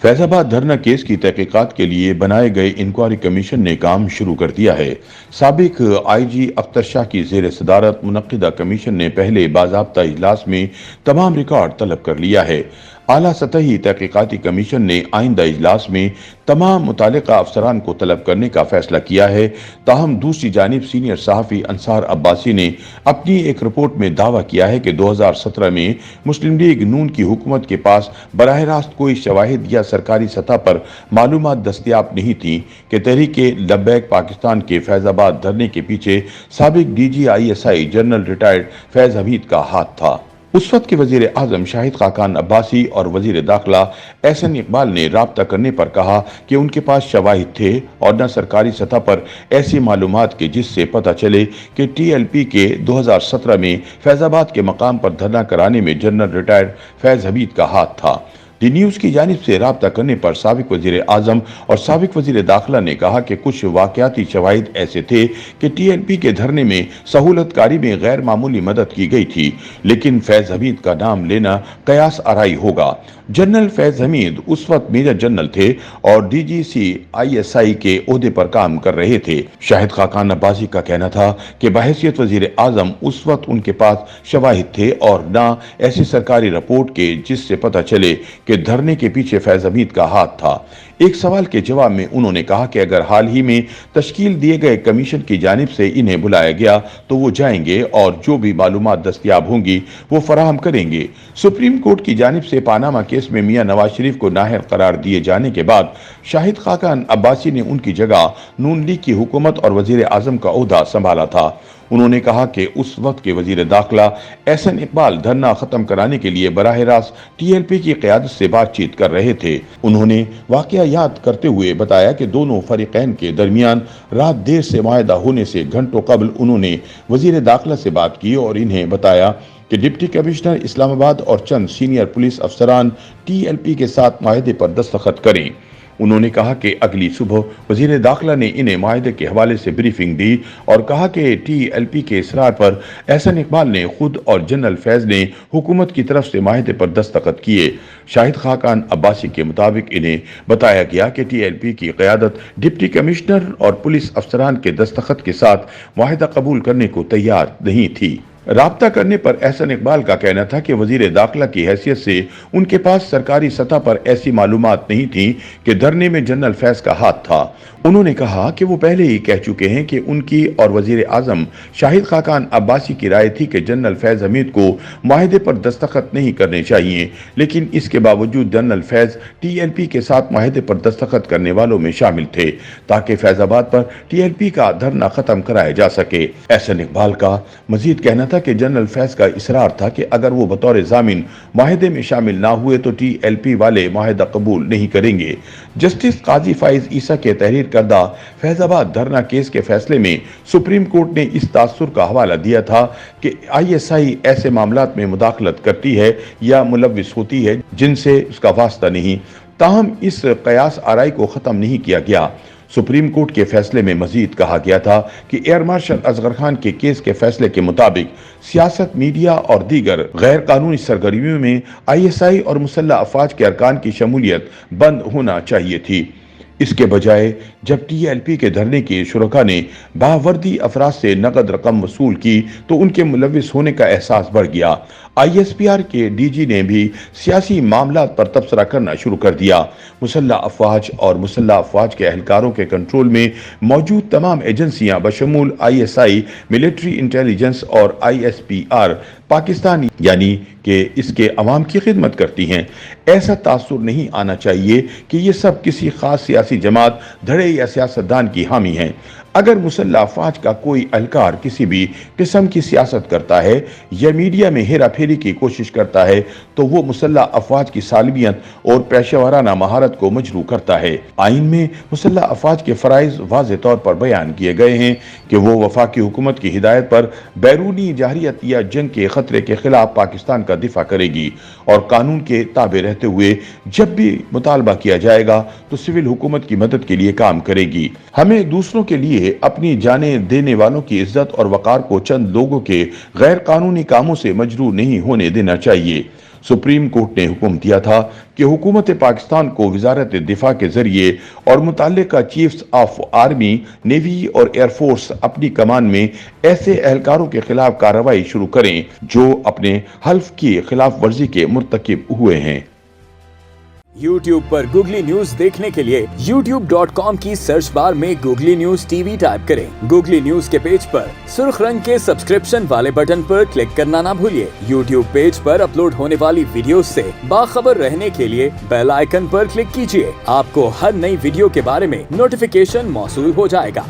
फैज आबाद धरना केस की तहकीकात के लिए बनाए गए इंक्वायरी कमीशन ने काम शुरू कर दिया है। साबिक आईजी अख्तर शाह की जेर सदारत मुनक्किदा कमीशन ने पहले बाज़ाब्ता इजलास में तमाम रिकॉर्ड तलब कर लिया है। आला सतही तहकीकाती कमीशन ने आइंदा इजलास में तमाम मुतालिका अफसरान को तलब करने का फैसला किया है। ताहम दूसरी जानिब सीनियर सहाफ़ी अंसार अब्बासी ने अपनी एक रिपोर्ट में दावा किया है कि 2017 में मुस्लिम लीग नून की हुकूमत के पास बराह रास्त कोई शवाहिद या सरकारी सतह पर मालूमात दस्तयाब नहीं थी कि तहरीके लब्बैक पाकिस्तान के फैजाबाद धरने के पीछे साबिक DGISI general retired Faiz Hamid का हाथ था। उस वक्त के वजीर आजम शाहिद खाकान अब्बासी और वजीर दाखिला एहसन इकबाल ने राब्ता करने पर कहा कि उनके पास शवाहिद थे और न सरकारी सतह पर ऐसी मालूमात के जिससे पता चले कि TLP के 2017 में फैजाबाद के मकाम पर धरना कराने में जनरल रिटायर्ड फैज हमीद का हाथ था। दी न्यूज़ की जानिब से राब्ता करने पर साबिक वजीर आजम और साबिक वजीर दाखिला ने कहा कि कुछ वाकयाती शवाहिद ऐसे थे कि TLP के धरने में सहूलतकारी में गैर मामूली मदद की गई थी, लेकिन फैज हमीद का नाम लेना कयास आराई होगा। जनरल फैज हमीद उस वक्त मेजर जनरल थे और DGISI के ओहदे पर काम कर रहे थे। शाहिद खाकान अब्बासी का कहना था कि बहैसियत वजीर आजम उस वक्त उनके पास शवाहिद थे और न ऐसी सरकारी रिपोर्ट के जिससे पता चले कि धरने के पीछे फैज हमीद का हाथ था। एक सवाल के जवाब में उन्होंने कहा कि अगर हाल ही में तश्कील दिए गए कमीशन की जानिब से इन्हें बुलाया गया तो वो जाएंगे और जो भी मालूमात दस्तयाब होंगी वो फराहम करेंगे। सुप्रीम कोर्ट की जानिब से पानामा केस में मियां नवाज शरीफ को नाहल करार दिए जाने के बाद शाहिद खाकान अब्बासी ने उनकी जगह नून लीग की हुकूमत और वजीर आजम का ओहदा संभाला था। उन्होंने कहा कि उस वक्त के वजीर दाखिला एहसन इकबाल धरना खत्म कराने के लिए बराह रास्त TLP की क़यादत से बातचीत कर रहे थे। उन्होंने वाकया याद करते हुए बताया कि दोनों फरीकैन के दरमियान रात देर से मुआहदा होने से घंटों कबल उन्होंने वजीर दाखिला से बात की और इन्हें बताया कि डिप्टी कमिश्नर इस्लामाबाद और चंद सीनियर पुलिस अफसरान TLP के साथ मुआहदे पर दस्तखत करें। उन्होंने कहा कि अगली सुबह वजीर दाखिला ने इन्हें मुआहदे के हवाले से ब्रीफिंग दी और कहा कि TLP के इसरार पर एहसन इकबाल ने खुद और जनरल फैज ने हुकूमत की तरफ से मुआहदे पर दस्तखत किए। शाहिद खाकान अब्बासी के मुताबिक इन्हें बताया गया कि TLP की क़यादत डिप्टी कमिश्नर और पुलिस अफसरान के दस्तखत के साथ मुआहदा कबूल करने को तैयार नहीं थी। राब्ता करने पर एहसन इकबाल का कहना था कि वजीर दाखिला की हैसियत से उनके पास सरकारी सतह पर ऐसी मालूमात नहीं थी कि धरने में जनरल फैज का हाथ था। उन्होंने कहा कि वो पहले ही कह चुके हैं कि उनकी और वजीर आजम शाहिद खाकान अब्बासी की राय थी कि जनरल फैज हमीद को मुआहदे पर दस्तखत नहीं करने चाहिए, लेकिन इसके बावजूद जनरल फैज TLP के साथ मुआहदे पर दस्तखत करने वालों में शामिल थे ताकि फैजाबाद पर TLP का धरना खत्म कराया जा सके। एहसन इकबाल का मजीद कहना था कि जनरल फैज का इसरार था कि अगर वो बतौर जामिन मुआहदे में शामिल ना हुए तो TLP वाले मुआहदा कबूल नहीं करेंगे। जस्टिस काजी फाइज ईसा के तहरीर करदा फैजाबाद धरना केस के फैसले में सुप्रीम कोर्ट ने इस तासुर का हवाला दिया था कि ISI ऐसे मामलात में मुदाखलत करती है या मुलव्विस होती है जिनसे उसका वास्ता नहीं। ताहम इस कयास आराई को खत्म नहीं किया गया। सुप्रीम कोर्ट के फैसले में मजीद कहा गया था कि एयर मार्शल असगर खान के केस के फैसले के मुताबिक सियासत, मीडिया और दीगर गैर कानूनी सरगर्मियों में ISI और मुसल्लह अफवाज के अरकान की शमूलियत बंद होना चाहिए थी। इसके बजाय जब TLP के धरने के शुरका ने बावर्दी अफराद से नकद रकम वसूल की तो उनके मुलव्विस होने का एहसास बढ़ गया। ISPR के DG ने भी सियासी मामलात पर तबसरा करना शुरू कर दिया। मुसल्लह अफवाज और मुसल्लह अफवाज के अहलकारों के कंट्रोल में मौजूद तमाम एजेंसियां बशमूल ISI, मिलिट्री इंटेलिजेंस और ISPR पाकिस्तान यानी कि इसके अवाम की खिदमत करती हैं। ऐसा तासुर नहीं आना चाहिए कि ये सब किसी खास सियासी जमात, धड़े या सियासतदान की हामी हैं। अगर मुसल्लह अफवाज का कोई अहलकार किसी भी किस्म की सियासत करता है या मीडिया में हेरा फेरी की कोशिश करता है तो वो मुसल्लह अफवाज की सालमियत और पेशेवराना महारत को मजरू करता है। आइन में मुसल्लह अफवाज के फराइज वाज़े तौर पर बयान किए गए हैं कि वो वफाकी हुकूमत की हिदायत पर बैरूनी जाहिरियत या जंग के खतरे के खिलाफ पाकिस्तान का दिफा करेगी और कानून के ताबे रहते हुए जब भी मुतालबा किया जाएगा तो सिविल हुकूमत की मदद के लिए काम करेगी। हमें दूसरों के लिए अपनी जाने देने वालों की इज्जत और वकार को चंद लोगों के गैर कानूनी कामों से मजरूर नहीं होने देना चाहिए। सुप्रीम कोर्ट ने हुक्म दिया था कि हुकूमत पाकिस्तान को वजारत दिफा के जरिए और मुतल्लिका चीफ्स ऑफ आर्मी, नेवी और एयरफोर्स अपनी कमान में ऐसे एहलकारों के खिलाफ कार्रवाई शुरू करें जो अपने हल्फ की खिलाफ वर्जी के मुर्तकिब हुए हैं। YouTube पर गूगली न्यूज देखने के लिए youtube.com की सर्च बार में गूगली न्यूज टीवी टाइप करें। गूगली न्यूज के पेज पर सुर्ख रंग के सब्सक्रिप्शन वाले बटन पर क्लिक करना ना भूलिए। YouTube पेज पर अपलोड होने वाली वीडियोस से बाखबर रहने के लिए बेल आइकन पर क्लिक कीजिए। आपको हर नई वीडियो के बारे में नोटिफिकेशन मौसूल हो जाएगा।